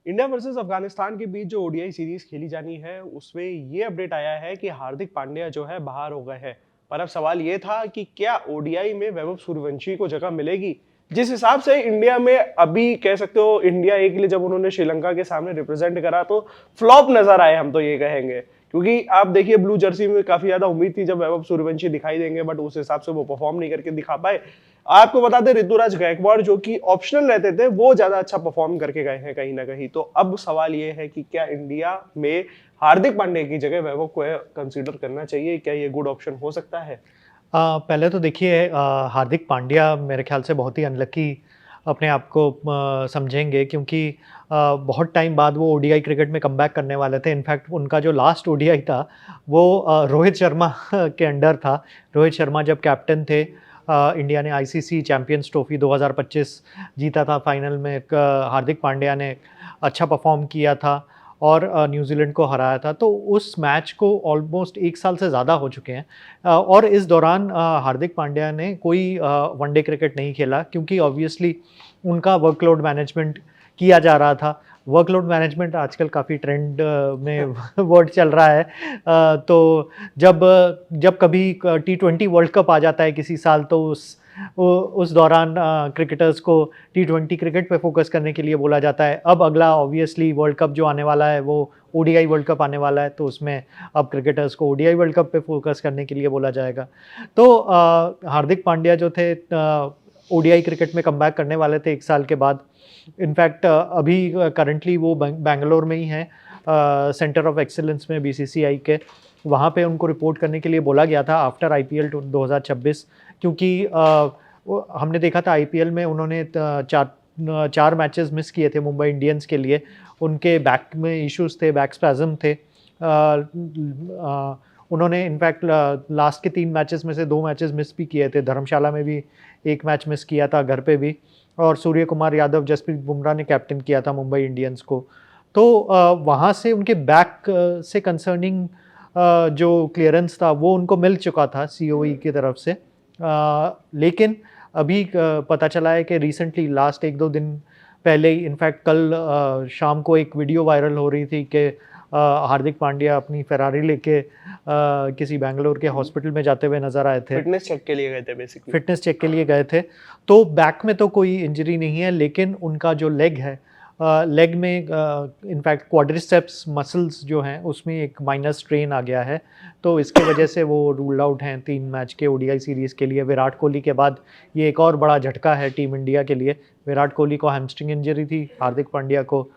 India versus Afghanistan के बीच जो ODI series खेली जानी है उसमें ये अपडेट आया है कि हार्दिक पांड्या जो है बाहर हो गए हैं। पर अब सवाल ये था कि क्या ओडीआई में वैभव सूर्यवंशी को जगह मिलेगी। जिस हिसाब से इंडिया में अभी कह सकते हो इंडिया ए के लिए जब उन्होंने श्रीलंका के सामने रिप्रेजेंट करा तो फ्लॉप नजर आए, हम तो ये कहेंगे। क्योंकि आप देखिए ब्लू जर्सी में काफी ज्यादा उम्मीद थी जब वैभव सूर्यवंशी दिखाई देंगे, बट उस हिसाब से वो परफॉर्म नहीं करके दिखा पाए। आपको बता दें ऋतुराज गायकवाड़ जो कि ऑप्शनल रहते थे वो ज्यादा अच्छा परफॉर्म करके गए हैं कहीं ना कहीं। तो अब सवाल ये है कि क्या इंडिया में हार्दिक पांड्या की जगह वैभव को कंसीडर करना चाहिए, क्या ये गुड ऑप्शन हो सकता है? पहले तो देखिए, हार्दिक पांड्या मेरे ख्याल से बहुत ही अनलकी अपने आप को समझेंगे, क्योंकि बहुत टाइम बाद वो ओडीआई क्रिकेट में कमबैक करने वाले थे। इनफैक्ट उनका जो लास्ट ओडीआई था वो रोहित शर्मा के अंडर था। रोहित शर्मा जब कैप्टन थे, इंडिया ने आईसीसी चैंपियंस ट्रॉफी 2025 जीता था। फाइनल में हार्दिक पांड्या ने अच्छा परफॉर्म किया था और न्यूजीलैंड को हराया था। तो उस मैच को ऑलमोस्ट 1 साल से ज़्यादा हो चुके हैं, और इस दौरान हार्दिक पांड्या ने कोई वनडे क्रिकेट नहीं खेला, क्योंकि ऑब्वियसली उनका वर्कलोड मैनेजमेंट किया जा रहा था। वर्कलोड मैनेजमेंट आजकल काफ़ी ट्रेंड में वर्ड चल रहा है। तो जब जब कभी टी20 वर्ल्ड कप आ जाता है किसी साल, तो उस दौरान क्रिकेटर्स को टी20 क्रिकेट पे फोकस करने के लिए बोला जाता है। अब अगला ऑब्वियसली वर्ल्ड कप जो आने वाला है वो ओडीआई वर्ल्ड कप आने वाला है, तो उसमें अब क्रिकेटर्स को ओडीआई वर्ल्ड कप पे फोकस करने के लिए बोला जाएगा। तो हार्दिक पांड्या जो थे ओडीआई क्रिकेट में कमबैक करने वाले थे 1 साल के बाद। इनफैक्ट अभी करंटली वो बेंगलोर में ही हैं, सेंटर ऑफ एक्सीलेंस में बीसीसीआई के। वहाँ पे उनको रिपोर्ट करने के लिए बोला गया था आफ्टर आईपीएल 2026, क्योंकि हमने देखा था आईपीएल में उन्होंने चार मैचेस मिस किए थे मुंबई इंडियंस के लिए। उनके बैक में इश्यूज थे, बैक स्पैज़म थे। उन्होंने इनफैक्ट लास्ट के 3 मैचेस में से 2 मैचेस मिस भी किए थे। धर्मशाला में भी 1 मैच मिस किया था, घर पे भी। और सूर्य कुमार यादव, जसप्रीत बुमराह ने कैप्टन किया था मुंबई इंडियंस को। तो वहाँ से उनके बैक से कंसर्निंग जो क्लियरेंस था वो उनको मिल चुका था सीओई की तरफ से। लेकिन अभी पता चला है कि रिसेंटली लास्ट 1-2 दिन पहले ही, इनफैक्ट कल शाम को एक वीडियो वायरल हो रही थी कि हार्दिक पांड्या अपनी फेरारी लेके किसी बेंगलोर के हॉस्पिटल में जाते हुए नजर आए थे। फिटनेस चेक के लिए गए थे बेसिकली। फिटनेस चेक के लिए गए थे। तो बैक में तो कोई इंजरी नहीं है, लेकिन उनका जो लेग है, लेग में इनफैक्ट क्वाड्रिसेप्स मसल्स जो हैं उसमें एक माइनर स्ट्रेन आ गया है। तो इसके वजह से वो रूल्ड आउट हैं 3 मैच के ओडीआई सीरीज़ के लिए। विराट कोहली के बाद ये एक और बड़ा झटका है टीम इंडिया के लिए। विराट कोहली को हैमस्ट्रिंग इंजरी थी, हार्दिक पांड्या को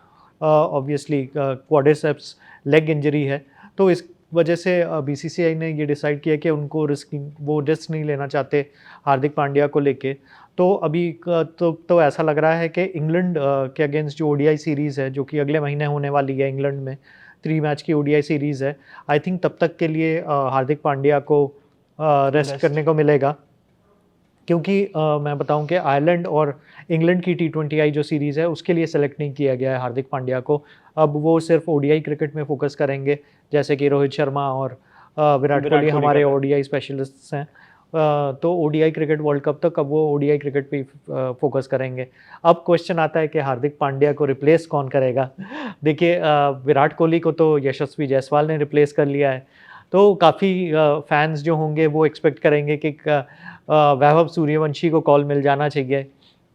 ऑब्वियसली क्वाड्रिसेप्स लेग इंजरी है। तो इस वजह से बीसीसीआई ने ये डिसाइड किया कि उनको वो रिस्क नहीं लेना चाहते हार्दिक पांड्या को लेके। तो अभी तो ऐसा लग रहा है कि इंग्लैंड के अगेंस्ट जो ओडीआई सीरीज़ है, जो कि अगले महीने होने वाली है इंग्लैंड में, 3 मैच की ओडीआई सीरीज़ है। आई थिंक तब तक के लिए हार्दिक पांड्या को रेस्ट करने को मिलेगा, क्योंकि मैं बताऊं कि आयरलैंड और इंग्लैंड की टी20 जो सीरीज़ है उसके लिए सेलेक्ट नहीं किया गया है हार्दिक पांड्या को। अब वो सिर्फ ओडीआई क्रिकेट में फोकस करेंगे, जैसे कि रोहित शर्मा और विराट कोहली हमारे ओडीआई स्पेशलिस्ट्स हैं। तो ओडीआई क्रिकेट वर्ल्ड कप तक अब वो ओडीआई क्रिकेट पे फोकस करेंगे। अब क्वेश्चन आता है कि हार्दिक पांड्या को रिप्लेस कौन करेगा। देखिए, विराट कोहली को तो यशस्वी जायसवाल ने रिप्लेस कर लिया है। तो काफ़ी फैंस जो होंगे वो एक्सपेक्ट करेंगे कि वैभव सूर्यवंशी को कॉल मिल जाना चाहिए।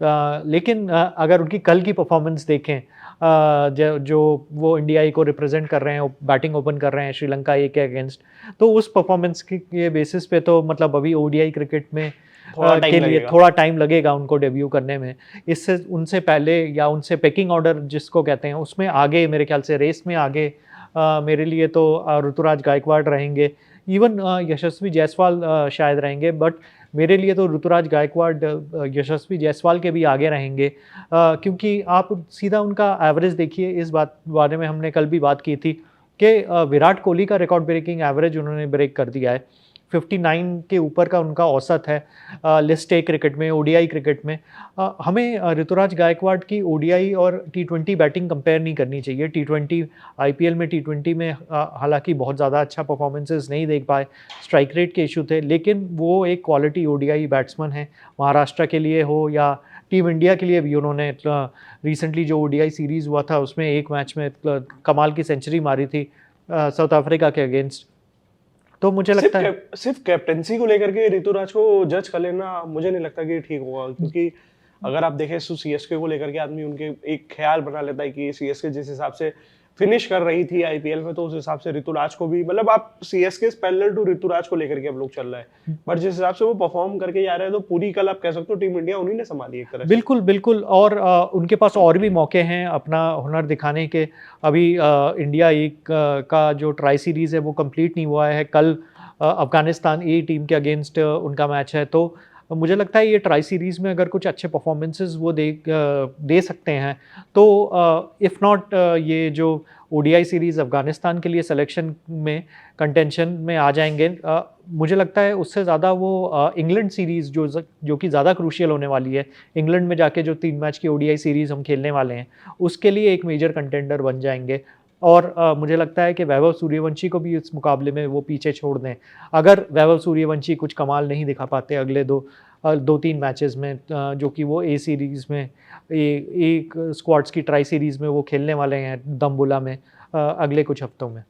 लेकिन अगर उनकी कल की परफॉर्मेंस देखें, जो वो इंडिया को रिप्रेजेंट कर रहे हैं, बैटिंग ओपन कर रहे हैं श्रीलंका ए के अगेंस्ट, तो उस परफॉर्मेंस के बेसिस पे तो मतलब अभी ओडीआई क्रिकेट में के लिए थोड़ा टाइम लगेगा उनको डेब्यू करने में। इससे उनसे पहले या उनसे पेकिंग ऑर्डर जिसको कहते हैं उसमें आगे, मेरे ख्याल से रेस में आगे मेरे लिए तो ऋतुराज गायकवाड़ रहेंगे। इवन यशस्वी जायसवाल शायद रहेंगे, बट मेरे लिए तो ऋतुराज गायकवाड़ यशस्वी जायसवाल के भी आगे रहेंगे, क्योंकि आप सीधा उनका एवरेज देखिए। इस बारे में हमने कल भी बात की थी कि विराट कोहली का रिकॉर्ड ब्रेकिंग एवरेज उन्होंने ब्रेक कर दिया है। 59 के ऊपर का उनका औसत है लिस्ट ए क्रिकेट में, ओडीआई क्रिकेट में। हमें ऋतुराज गायकवाड़ की ओडीआई और टी20 बैटिंग कंपेयर नहीं करनी चाहिए। टी20 आईपीएल में, टी20 में हालांकि बहुत ज़्यादा अच्छा परफॉर्मेंसेस नहीं देख पाए, स्ट्राइक रेट के इशू थे, लेकिन वो एक क्वालिटी ओडीआई बैट्समैन है। महाराष्ट्र के लिए हो या टीम इंडिया के लिए भी उन्होंने रिसेंटली जो ओडीआई सीरीज़ हुआ था उसमें एक मैच में कमाल की सेंचुरी मारी थी साउथ अफ्रीका के अगेंस्ट। तो मुझे लगता है सिर्फ कैप्टेंसी को लेकर के ऋतुराज को जज कर लेना मुझे नहीं लगता कि ठीक होगा, क्योंकि अगर आप देखें तो सीएसके को लेकर के आदमी उनके एक ख्याल बना लेता है कि सीएसके जिस हिसाब से फिनिश कर रही थी आईपीएल में, तो उस हिसाब से ऋतुराज को भी, मतलब आप सीएसके पैरेलल टू ऋतुराज को लेकर के अब लोग चल रहा है, बट जिस हिसाब से वो परफॉर्म करके जा रहे हैं तो पूरी कल आप कह सकते हो टीम इंडिया उन्हीं ने संभाली एक तरह से। बिल्कुल बिल्कुल। और उनके पास और भी मौके हैं अपना हुनर दिखाने के। अभी इंडिया का जो ट्राई सीरीज़ है वो कंप्लीट नहीं हुआ है। कल अफगानिस्तान ए टीम के अगेंस्ट उनका मैच है। तो मुझे लगता है ये ट्राई सीरीज़ में अगर कुछ अच्छे परफॉर्मेंसेस वो दे सकते हैं तो इफ़ नॉट ये जो ओडीआई सीरीज़ अफगानिस्तान के लिए सिलेक्शन में कंटेंशन में आ जाएंगे। मुझे लगता है उससे ज़्यादा वो इंग्लैंड सीरीज़ जो कि ज़्यादा क्रूशियल होने वाली है, इंग्लैंड में जाके जो 3 मैच की ओडीआई सीरीज़ हम खेलने वाले हैं उसके लिए एक मेजर कंटेंडर बन जाएंगे। और मुझे लगता है कि वैभव सूर्यवंशी को भी इस मुकाबले में वो पीछे छोड़ दें। अगर वैभव सूर्यवंशी कुछ कमाल नहीं दिखा पाते अगले 2-3 मैचेस में, जो कि वो ए सीरीज़ में एक स्क्वाड्स की ट्राई सीरीज़ में वो खेलने वाले हैं दम्बुला में अगले कुछ हफ्तों में।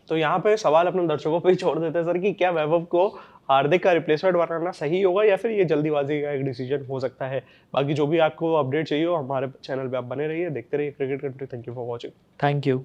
तो यहाँ पे सवाल अपने दर्शकों पे ही छोड़ देते हैं सर कि क्या वैभव को हार्दिक का रिप्लेसमेंट बनाना सही होगा या फिर ये जल्दीबाजी का एक डिसीजन हो सकता है। बाकी जो भी आपको अपडेट चाहिए हो हमारे चैनल पे आप बने रहिए, देखते रहिए cricket country. Thank you for watching. Thank you.